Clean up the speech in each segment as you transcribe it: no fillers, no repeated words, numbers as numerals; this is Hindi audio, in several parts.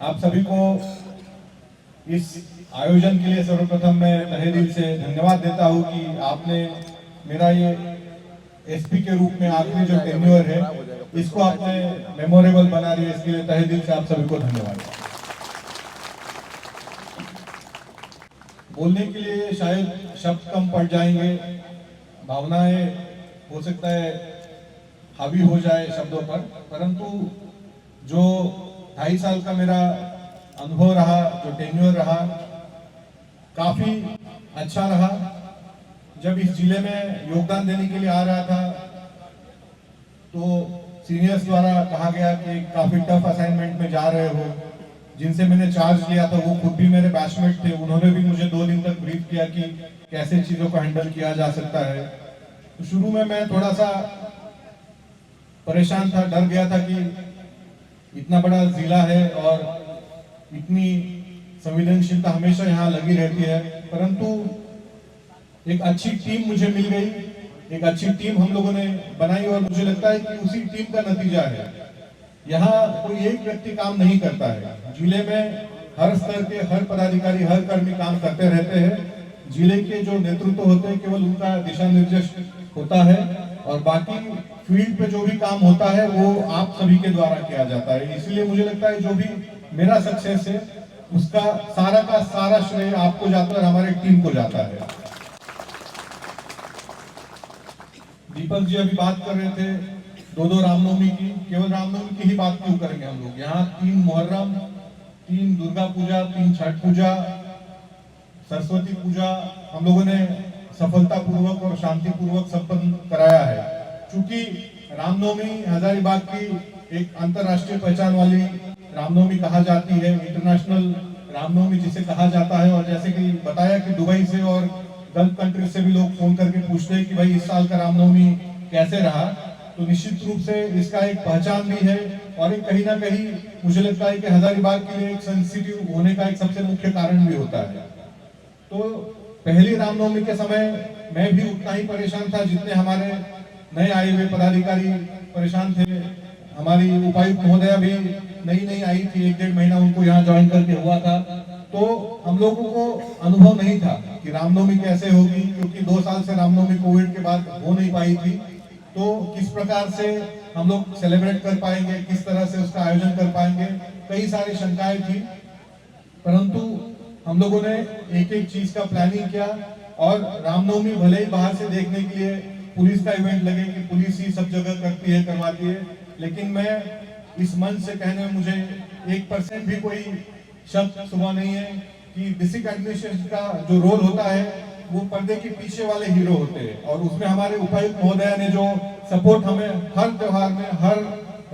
आप सभी को इस आयोजन के लिए सर्वप्रथम मैं तहे दिल से धन्यवाद देता हूं कि आपने मेरा ये एसपी के रूप में आखिरी जो टेन्योर है इसको आपने मेमोरेबल बना दिया। इसके लिए तहे दिल से आप सभी को धन्यवाद। बोलने के लिए शायद शब्द कम पड़ जाएंगे, भावनाएं हो सकता है हावी हो जाए शब्दों पर, परंतु जो 2.5 साल का मेरा अनुभव रहा, जो टेन्योर रहा, काफी अच्छा रहा। जब इस जिले में योगदान देने के लिए आ रहा था तो सीनियर्स द्वारा कहा गया कि काफी टफ असाइनमेंट में जा रहे हो। जिनसे मैंने चार्ज लिया था वो खुद भी मेरे बैचमेट थे, उन्होंने भी मुझे 2 दिन तक ब्रीफ किया कि कैसे चीजों को हैंडल किया जा सकता है। तो शुरू में मैं थोड़ा सा परेशान था, डर गया था कि इतना बड़ा जिला है और इतनी संवेदनशीलता हमेशा यहाँ लगी रहती है, परंतु एक अच्छी टीम मुझे मिल गई, एक अच्छी टीम हम लोगों ने बनाई और मुझे लगता है कि उसी टीम का नतीजा है। यहाँ कोई एक व्यक्ति काम नहीं करता है, जिले में हर स्तर के हर पदाधिकारी हर कर्मी काम करते रहते हैं। जिले के जो नेतृत्व होते हैं केवल उनका दिशा निर्देश होता है और बाकी फील्ड पे जो भी काम होता है वो आप सभी के द्वारा किया जाता है। इसलिए मुझे लगता है जो भी मेरा सक्सेस है उसका का सारा श्रेय आपको जाता है और हमारे टीम को जाता है। दीपक जी अभी बात कर रहे थे 2 रामनवमी की, केवल रामनवमी की ही बात क्यों करेंगे हम लोग। यहाँ 3 मुहर्रम, 3 दुर्गा पूजा, 3 छठ पूजा, सरस्वती पूजा हम लोगों ने सफलता पूर्वक और शांति पूर्वक संपन्न कराया है। क्योंकि रामनवमी हजारीबाग की एक अंतरराष्ट्रीय पहचान वाली रामनवमी कहा जाती है, इंटरनेशनल रामनवमी जिसे कहा जाता है। और जैसे कि बताया कि दुबई से और गल्फ कंट्री से भी लोग फोन करके पूछते हैं कि भाई इस साल का रामनवमी कैसे रहा, तो निश्चित रूप से इसका एक पहचान भी है और एक कहीं ना कहीं मुझे लगता है कि हजारीबाग के लिए एक सेंसिटिव होने का एक सबसे मुख्य कारण भी होता है। तो पहली रामनवमी के समय मैं भी उतना ही परेशान था जितने हमारे नए आए हुए पदाधिकारी परेशान थे। हमारी उपायुक्त महोदया भी नई आई थी, 1-1.5 महीना उनको यहाँ ज्वाइन करके हुआ था, तो हम लोगों को अनुभव नहीं था कि रामनवमी कैसे होगी, क्योंकि 2 साल से रामनवमी कोविड के बाद हो नहीं पाई थी। तो किस प्रकार से हम लोग सेलिब्रेट कर पाएंगे, किस तरह से उसका आयोजन कर पाएंगे, कई सारी शंकाएं थी। परंतु हम लोगों ने एक चीज का प्लानिंग किया और रामनवमी भले ही बाहर से देखने के लिए पुलिस का इवेंट लगे कि पुलिस ही सब जगह करती है, करवाती है, लेकिन मैं इस मंच से कहने में मुझे 1% भी कोई शब्द सुबह नहीं है कि डिस्ट्रिक्ट एडमिनिस्ट्रेशन का जो रोल होता है वो पर्दे के पीछे वाले हीरो होते हैं। और उसमें हमारे उपायुक्त महोदया ने जो सपोर्ट हमें हर त्योहार में, हर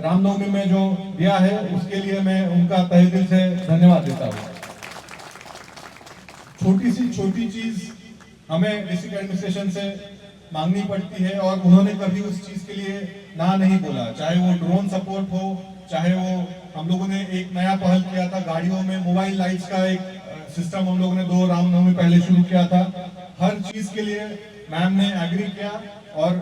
रामनवमी में जो दिया है, उसके लिए मैं उनका तहे दिल से धन्यवाद देता हूँ। छोटी चीज हमें डिस्ट्रिक्ट एडमिनिस्ट्रेशन से मांगनी पड़ती है और उन्होंने कभी उस चीज के लिए ना नहीं बोला, चाहे वो ड्रोन सपोर्ट हो, चाहे वो हम लोगों ने एक नया पहल किया था गाड़ियों में मोबाइल लाइट्स का एक सिस्टम हम लोगों ने 2 रामनवमी पहले शुरू किया था। हर चीज के लिए मैम ने एग्री किया और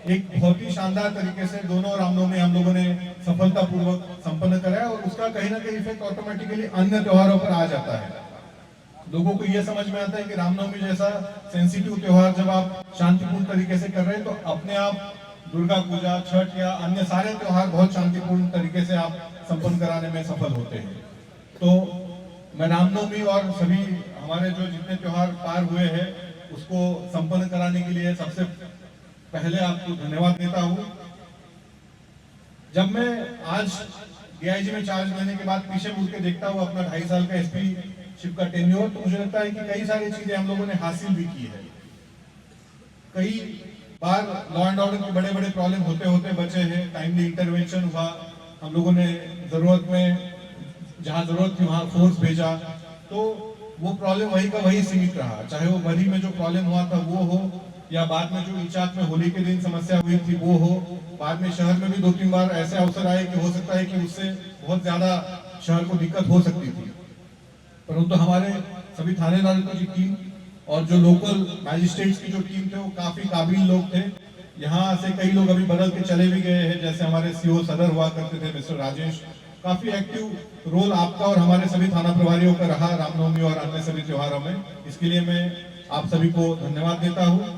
एक बहुत ही शानदार तरीके से दोनों रामनवमी हम लोगों ने सफलतापूर्वक संपन्न कराया और उसका कहीं ना कहीं इफेक्ट ऑटोमेटिकली अन्य त्योहारों पर आ जाता है। लोगों को यह समझ में आता है कि रामनवमी जैसा सेंसिटिव त्योहार जब आप शांतिपूर्ण तरीके से कर रहे हैं तो अपने आप दुर्गा पूजा, छठ या अन्य सारे त्योहार बहुत शांतिपूर्ण तरीके से आप संपन्न कराने में सफल होते हैं। तो मैं रामनवमी और सभी हमारे जो जितने त्योहार पार हुए हैं उसको संपन्न कराने के लिए सबसे पहले आपको धन्यवाद देता हूँ। जब मैं आज डीआईजी में चार्ज लेने के बाद पीछे मुड़ के देखता हूँ अपना 2.5 साल का एसपी शिप का टेन्योर, तो मुझे लगता है कि कई सारी चीजें हम लोगों ने हासिल भी की है। कई बार लॉ एंड ऑर्डर के बड़े बड़े प्रॉब्लम होते होते बचे हैं, टाइमली इंटरवेंशन हुआ, हम लोगों ने जरूरत में जहां जरूरत थी वहां फोर्स भेजा, तो वो प्रॉब्लम वही का वही सीमित रहा। चाहे वो बरी में जो प्रॉब्लम हुआ था वो हो या बाद में जो इचाक में होली के दिन समस्या हुई थी वो हो, बाद में शहर में भी 2-3 बार ऐसे अवसर आए कि हो सकता है कि उससे बहुत ज्यादा शहर को दिक्कत हो सकती थी। परंतु हमारे सभी थानेदारों की टीम और जो लोकल मैजिस्ट्रेट्स की जो टीम थे वो काफी काबिल लोग थे। यहाँ से कई लोग अभी बदल के चले भी गए हैं, जैसे हमारे सीओ सदर हुआ करते थे मिस्टर राजेश, काफी एक्टिव रोल आपका और हमारे सभी थाना प्रभारियों का रहा रामनवमी और अन्य सभी त्योहारों में। इसके लिए मैं आप सभी को धन्यवाद देता हूँ।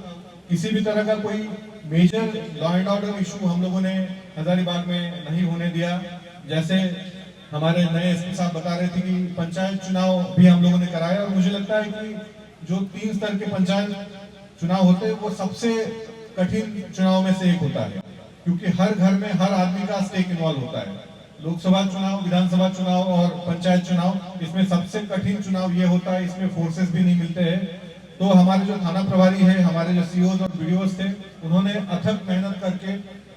किसी भी तरह का कोई major law and order issue हम लोगों ने हजारीबाग में नहीं होने दिया। जैसे हमारे नए एसपी साहब बता रहे थे कि पंचायत चुनाव भी हम लोगों ने कराया, और मुझे लगता है कि जो 3 स्तर के पंचायत चुनाव होते हैं वो सबसे कठिन चुनाव में से एक होता है, क्योंकि हर घर में हर आदमी का स्टेक इन्वॉल्व होता है। लोकसभा चुनाव, विधानसभा चुनाव और पंचायत चुनाव, इसमें सबसे कठिन चुनाव ये होता है, इसमें फोर्सेस भी नहीं मिलते हैं। तो हमारे जो थाना प्रभारी है, हमारे जो सीओज और बीडीओज थे, उन्होंने अथक मेहनत करके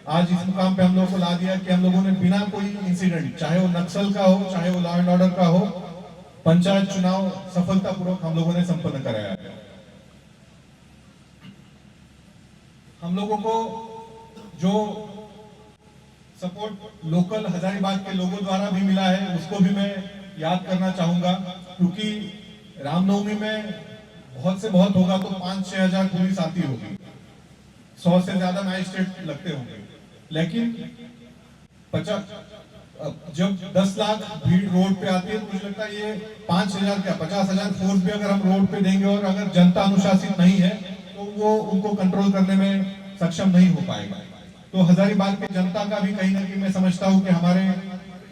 आज इस मुकाम पे हम लोगों को ला दिया कि हम लोगों ने बिना कोई इंसिडेंट, चाहे वो नक्सल का हो, चाहे वो लॉ एंड ऑर्डर का हो, पंचायत चुनाव सफलतापूर्वक हम लोगों ने संपन्न कराया है। हम लोगों को जो सपोर्ट लोकल हजारीबाग के लोगों द्वारा भी मिला है, उसको भी मैं याद करना चाहूंगा, क्योंकि रामनवमी में बहुत से बहुत होगा तो 5-6 हजार पुलिस आती होगी, 100 से ज्यादा मैजिस्ट्रेट लगते होंगे, लेकिन जब 10 लाख भीड़ रोड पे आती है तो मुझे लगता है ये 5,000 क्या 50,000 फोर्स भी अगर हम रोड पे देंगे और अगर जनता अनुशासित नहीं है तो वो उनको कंट्रोल करने में सक्षम नहीं हो पाएगा। तो हजारीबाग की जनता का भी कहीं ना कहीं मैं समझता हूँ कि हमारे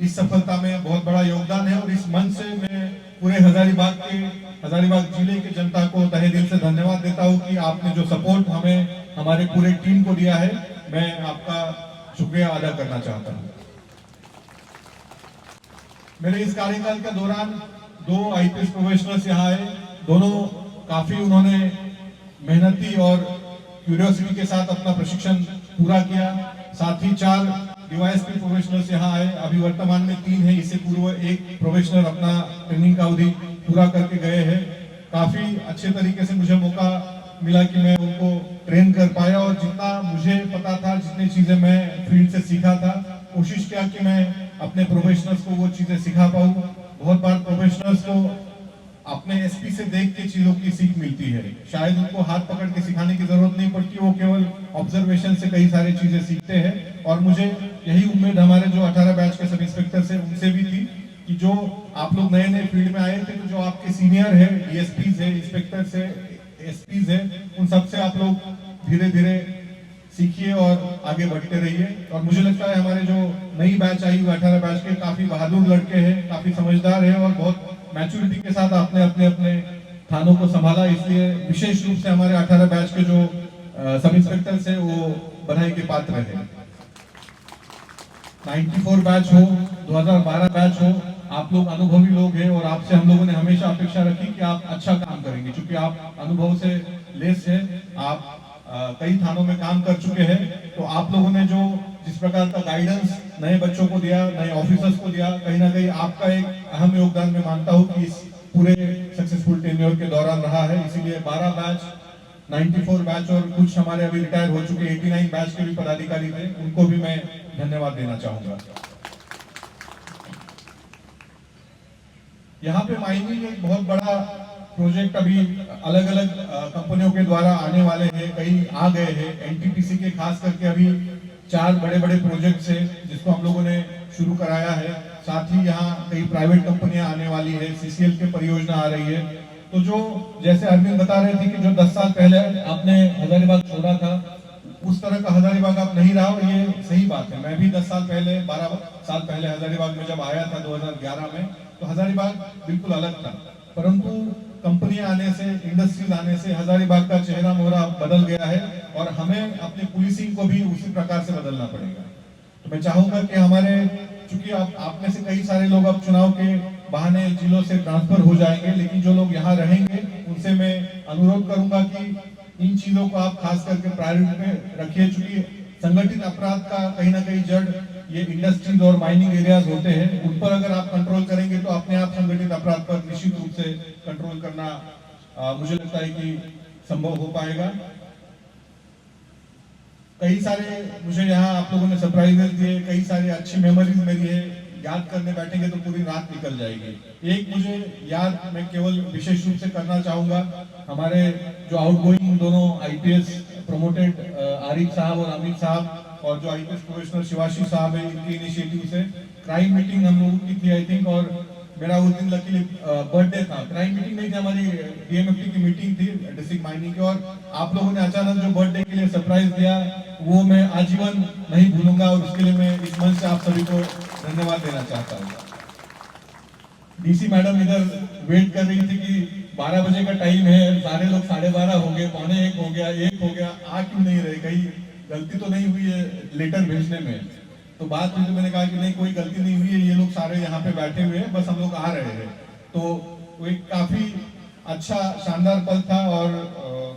इस सफलता में बहुत बड़ा योगदान है, और इस मंच से मैं पूरे हजारीबाग जिले की जनता को तहे दिल से धन्यवाद देता हूँ कि आपने जो सपोर्ट हमें, हमारे पूरे टीम को दिया है, मैं आपका शुक्रिया अदा करना चाहता हूँ। मेरे इस कार्यकाल के दौरान 2 आईपीएस प्रोफेशनल्स यहाँ आए, दोनों काफी उन्होंने मेहनती और क्यूरियोसिटी के साथ अपना प्रशिक्षण पूरा किया। साथ ही 4 डीवाईएसपी प्रोफेशनल्स यहाँ आए, अभी वर्तमान में 3 है, इससे पूर्व एक प्रोफेशनल अपना ट्रेनिंग का अवधि पूरा करके गए हैं। काफी अच्छे तरीके से मुझे मौका मिला कि मैं उनको ट्रेन कर पाया, और जितना मुझे पता था, जितनी चीजें मैं फील्ड से सीखा था, कोशिश किया कि मैं अपने प्रोफेशनल्स को वो चीजें सिखा पाऊं। बहुत बार प्रोफेशनल्स को अपने एसपी से देख के चीजों की सीख मिलती है, शायद उनको हाथ पकड़ के सिखाने की जरूरत नहीं पड़ती, वो केवल ऑब्जर्वेशन से कई सारी चीजें सीखते हैं। और मुझे यही उम्मीद हमारे जो 18 बैच के सब इंस्पेक्टर से उनसे भी थी कि जो आप लोग नए नए फील्ड में आए थे, तो जो आपके सीनियर है, डीएसपीज है, इंस्पेक्टर्स है, एसपीज है, उन सबसे आप लोग धीरे धीरे सीखिए और आगे बढ़ते रहिए। और मुझे लगता है हमारे जो नई बैच आई, 18 बैच के काफी बहादुर लड़के हैं, काफी समझदार है, और बहुत मैच्योरिटी के साथ आपने अपने अपने थानों को संभाला, इसलिए विशेष रूप से हमारे 18 बैच के जो सब इंस्पेक्टर्स हैं वो बधाई के पात्र है। 94 बैच हो, 2012 बैच हो, आप लोग अनुभवी लोग हैं, और आपसे हम लोगों ने हमेशा अपेक्षा रखी कि आप अच्छा काम करेंगे, क्योंकि आप अनुभव से लेस हैं, आप कई थानों में काम कर चुके हैं। तो आप लोगों ने जो जिस प्रकार का गाइडेंस नए बच्चों को दिया, नए ऑफिसर्स को दिया, कहीं ना कहीं आपका एक अहम योगदान मैं मानता हूं कि इस पूरे सक्सेसफुल टेन्योर के दौरान रहा है। इसीलिए 12 बैच, 94 बैच और कुछ हमारे अभी रिटायर हो चुके 89 बैच के भी पदाधिकारी थे, उनको भी मैं धन्यवाद देना चाहूंगा। यहाँ पे माइनिंग एक बहुत बड़ा प्रोजेक्ट अभी अलग अलग कंपनियों के द्वारा आने वाले हैं, कई आ गए हैं। एनटीपीसी के खास करके अभी 4 बड़े बड़े प्रोजेक्ट्स हैं जिसको हम लोगों ने शुरू कराया है। साथ ही यहाँ कई प्राइवेट कंपनियां आने वाली है, सीसीएल की परियोजना आ रही है। तो जो जैसे अरविंद बता रहे थे कि जो 10 साल पहले आपने हजारीबाग छोड़ा था, उस तरह का हजारीबाग अब नहीं रहा, और ये सही बात है। मैं भी 10 साल पहले, 12 साल पहले हजारीबाग में जब आया था 2011 में, तो हजारीबाग बिल्कुल अलग था, परंतु कंपनियां आने से, इंडस्ट्रीज आने से हजारीबाग का चेहरा मोहरा बदल गया है, और हमें अपनी पुलिसिंग को भी उसी प्रकार से बदलना पड़ेगा। तो मैं चाहूंगा कि हमारे, चूंकि आप में से कई सारे लोग अब चुनाव के बहाने जिलों से ट्रांसफर हो जाएंगे, लेकिन जो लोग यहाँ रहेंगे उनसे मैं अनुरोध करूंगा कि इन चीजों को आप खास करके प्रायोरिटी में रखिए, चूंकि संगठित अपराध का कहीं ना कहीं जड़ ये इंडस्ट्रीज और माइनिंग एरियाज होते हैं। उन पर अगर आप कंट्रोल करेंगे तो अपने आप संगठित अपराध पर निश्चित रूप से कंट्रोल करना मुझे लगता है कि संभव हो पाएगा। कई सारे मुझे यहाँ आप लोगों ने सरप्राइजेस दिए, कई सारी अच्छी मेमोरीज मेरी है, याद करने बैठेंगे तो पूरी रात निकल जाएगी। एक मुझे याद मैं केवल विशेष रूप से करना चाहूंगा, हमारे जो आउटगोइंग दोनों आईपीएस प्रमोटेड आरिफ साहब और अमित साहब, और जो आईपीएस प्रोफेशनल शिवाशी साहब है, इनके इनिशिएटिव से क्राइम मीटिंग हम लोगों की थी आई थिंक, और मेरा उस दिन लकीली बर्थडे था। क्राइम मीटिंग नहीं थी, हमारी डीएमएफटी की मीटिंग थी डिस्ट्रिक्ट माइनिंग की, और आप लोगों ने अचानक जो बर्थडे के लिए सरप्राइज दिया वो मैं आजीवन नहीं भूलूंगा, और उसके लिए मैं इस मंच से आप सभी को धन्यवाद देना चाहता हूँ। डीसी मैडम इधर वेट कर रही थी कि 12 बजे का टाइम है, सारे लोग 12:30 हो गए, 12:45 हो गया, 1 हो गया, आ क्यों नहीं रहे, कहीं गलती तो नहीं हुई है लेटर भेजने में। तो बात हुई तो मैंने कहा कि नहीं, कोई गलती नहीं हुई है, ये लोग सारे यहाँ पे बैठे हुए हैं, बस हम लोग आ रहे हैं। तो वो एक काफी अच्छा शानदार पल था, और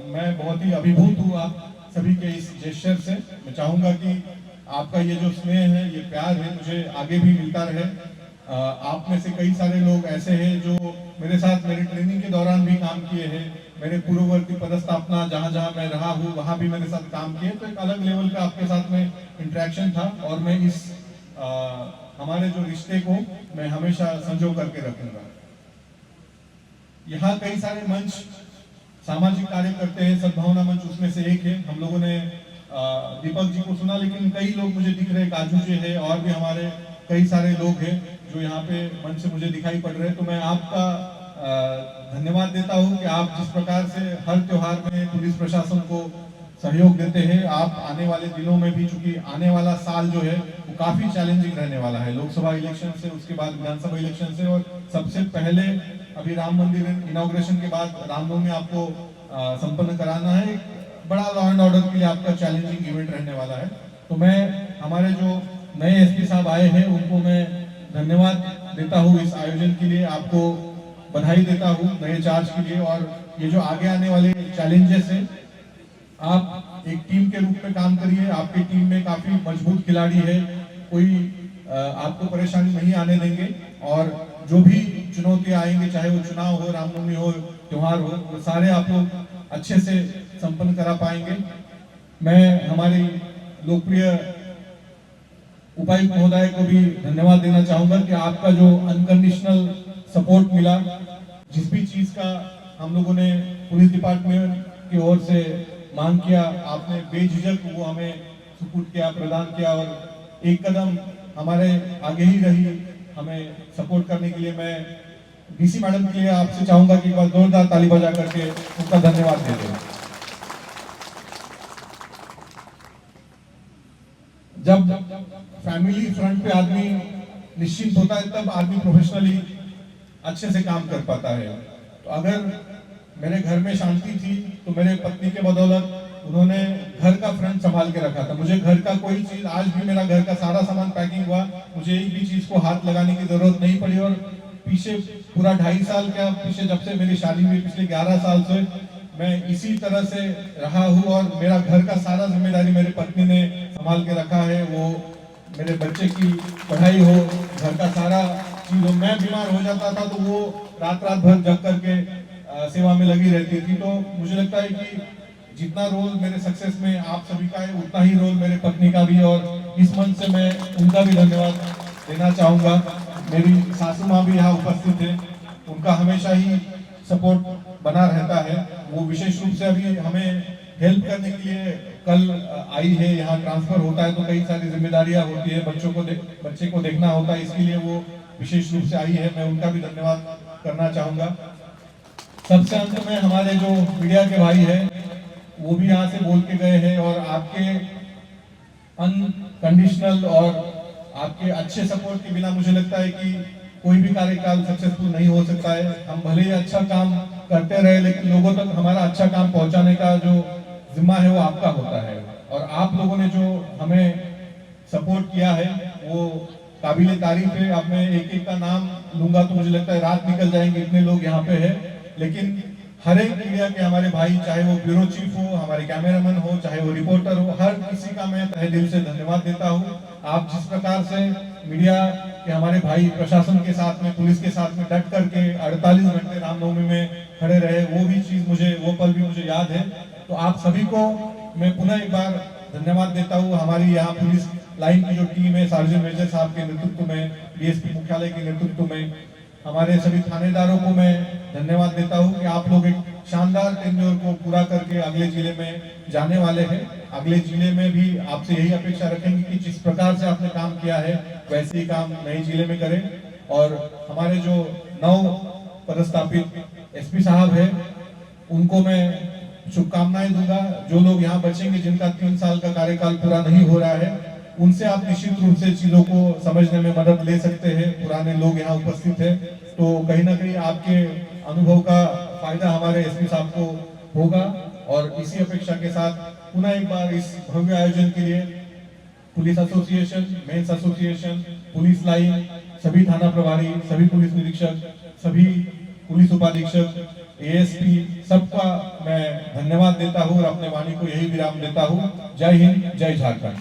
मैं बहुत ही अभिभूत हूँ आप सभी के इस जेस्चर से। मैं चाहूंगा कि आपका ये जो स्नेह है, ये प्यार है, मुझे आगे भी मिलता रहे। आप में से कई सारे लोग ऐसे हैं जो मेरे साथ मेरी ट्रेनिंग के दौरान भी काम किए हैं, मेरे पूर्ववर्ती पदस्थापना जहां जहां मैं रहा हूँ वहां भी मेरे साथ काम किए, तो एक अलग लेवल का आपके साथ में इंटरेक्शन था, और मैं इस हमारे जो रिश्ते को मैं हमेशा संजो करके रखूंगा। यहाँ कई सारे मंच सामाजिक कार्य करते हैं, सद्भावना मंच उसमें से एक है। हम लोगों ने दीपक जी को सुना, लेकिन कई लोग मुझे दिख रहे, काजू जी है, और भी हमारे कई सारे लोग हैं जो यहाँ पे मंच से मुझे दिखाई पड़ रहे हैं। तो मैं आपका धन्यवाद देता हूँ कि आप जिस प्रकार से हर त्योहार में पुलिस प्रशासन को सहयोग देते हैं। आप आने वाले दिनों में भी, चूंकि आने वाला साल जो है वो काफी चैलेंजिंग रहने वाला है, लोकसभा इलेक्शन से, उसके बाद विधानसभा इलेक्शन से, और सबसे पहले अभी राम मंदिर इनॉग्रेशन के बाद रामनवमी आपको संपन्न कराना है। एक बड़ा लॉ एंड ऑर्डर के लिए आपका चैलेंजिंग इवेंट रहने वाला है। तो मैं हमारे जो नए एसपी साहब आए हैं उनको मैं धन्यवाद देता हूँ इस आयोजन के लिए, आपको बधाई देता हूँ नए चार्ज के लिए। और ये जो आगे आने वाले चैलेंजेस हैं, आप एक टीम के रूप में काम करिए। आपकी टीम में काफी मजबूत खिलाड़ी है, कोई आपको परेशानी नहीं आने देंगे, और जो भी चुनौतियां आएंगे, चाहे वो चुनाव हो, रामनवमी हो, त्योहार हो, वो सारे आप लोग अच्छे से संपन्न करा पाएंगे। मैं हमारी लोकप्रिय उपायुक्त महोदय को भी धन्यवाद देना चाहूंगा कि आपका जो अनकंडीशनल सपोर्ट मिला, जिस भी चीज का हम लोगों ने पुलिस डिपार्टमेंट की ओर से मांग किया, आपने बेझिझक वो हमें सपोर्ट किया, प्रदान किया, और एक कदम हमारे आगे ही रही हमें सपोर्ट करने के लिए। मैं डीसी मैडम के लिए आपसे चाहूंगा कि एक बार जोरदार ताली बजा करके उनका धन्यवाद दे दें। जब फैमिली फ्रंट पे आदमी निश्चिंत होता है, तब आदमी प्रोफेशनली अच्छे से काम कर पाता है। तो अगर मेरे घर में शांति थी तो मेरे पत्नी के बदौलत उन्होंने घर का फ्रंट संभाल के रखा था। मुझे घर का कोई चीज, आज भी मेरा घर का सारा सामान पैकिंग हुआ, मुझे एक भी चीज को हाथ लगाने की जरूरत नहीं पड़ी। और पीछे पूरा 2.5 साल क्या, पीछे जब से मेरी शादी हुई, पिछले 11 साल से मैं इसी तरह से रहा हूँ, और मेरा घर का सारा जिम्मेदारी मेरी पत्नी ने संभाल के रखा है। वो मेरे बच्चे की पढ़ाई हो, घर का सारा चीज हो। मैं बीमार हो जाता था तो वो रात रात भर जग करके सेवा में लगी रहती थी। तो मुझे लगता है कि जितना रोल मेरे सक्सेस में आप सभी का है, उतना ही रोल मेरे पत्नी का भी, और इस मंच से मैं उनका भी धन्यवाद देना चाहूंगा। मेरी सासू माँ भी यहाँ उपस्थित है, उनका हमेशा ही सपोर्ट बना रहता है। वो विशेष रूप से अभी हमें हेल्प करने के लिए कल आई है। यहाँ ट्रांसफर होता है तो कई सारी जिम्मेदारियां होती है, बच्चे को देखना होता है, इसके लिए वो विशेष रूप से आई है। मैं उनका भी धन्यवाद करना चाहूंगा। सबसे अंत में हमारे जो मीडिया के भाई हैं, वो भी यहाँ से बोल के गए हैं, और आपके अनकंडीशनल और आपके अच्छे सपोर्ट के बिना मुझे लगता है कि कोई भी कार्यकाल सक्सेसफुल नहीं हो सकता है। हम भले ही अच्छा काम करते रहे, लेकिन लोगों तक हमारा अच्छा काम पहुंचाने का जो जिम्मा है वो आपका होता है। और आप लोगों ने जो हमें सपोर्ट किया है वो काबिले तारीफ है। अब मैं एक एक का नाम लूंगा तो मुझे लगता है रात निकल जाएंगे, इतने लोग यहाँ पे है। लेकिन हर एक मीडिया के हमारे भाई, चाहे वो ब्यूरो चीफ हो, हमारे कैमरामैन हो, चाहे वो रिपोर्टर हो, हर किसी का मैं तहे दिल से धन्यवाद देता हूँ। आप जिस प्रकार से मीडिया के हमारे भाई प्रशासन के साथ में, पुलिस के साथ में डट करके 48 घंटे रामनवमी में खड़े रहे, वो भी चीज मुझे, वो पल भी मुझे याद है। तो आप सभी को मैं पुनः एक बार धन्यवाद देता हूँ। हमारी यहाँ पुलिस लाइन की जो टीम है, सार्जन मेजर साहब के नेतृत्व में, डीएसपी मुख्यालय के नेतृत्व में, हमारे सभी थानेदारों को मैं धन्यवाद देता हूँ कि आप लोग एक शानदार टेन्योर को पूरा करके अगले जिले में जाने वाले हैं। अगले जिले में भी आपसे यही अपेक्षा रखेंगे कि जिस प्रकार से आपने काम किया है वैसे ही काम नए जिले में करें। और हमारे जो नव पदस्थापित एसपी साहब हैं उनको मैं शुभकामनाएं दूंगा। जो लोग यहाँ बचेंगे, जिनका 3 साल का कार्यकाल पूरा नहीं हो रहा है, उनसे आप निश्चित रूप से चीजों को समझने में मदद ले सकते हैं। पुराने लोग यहाँ उपस्थित हैं, तो कहीं ना कहीं आपके अनुभव का फायदा हमारे एसपी साहब को होगा। और इसी अपेक्षा के साथ पुनः एक बार इस भव्य आयोजन के लिए police association, men's association, police line, सभी थाना प्रभारी, सभी पुलिस निरीक्षक, सभी पुलिस उपाधीक्षक, एएसपी, सबका मैं धन्यवाद देता हूँ और अपने वाणी को यही विराम देता हूँ। जय हिंद, जय झारखंड।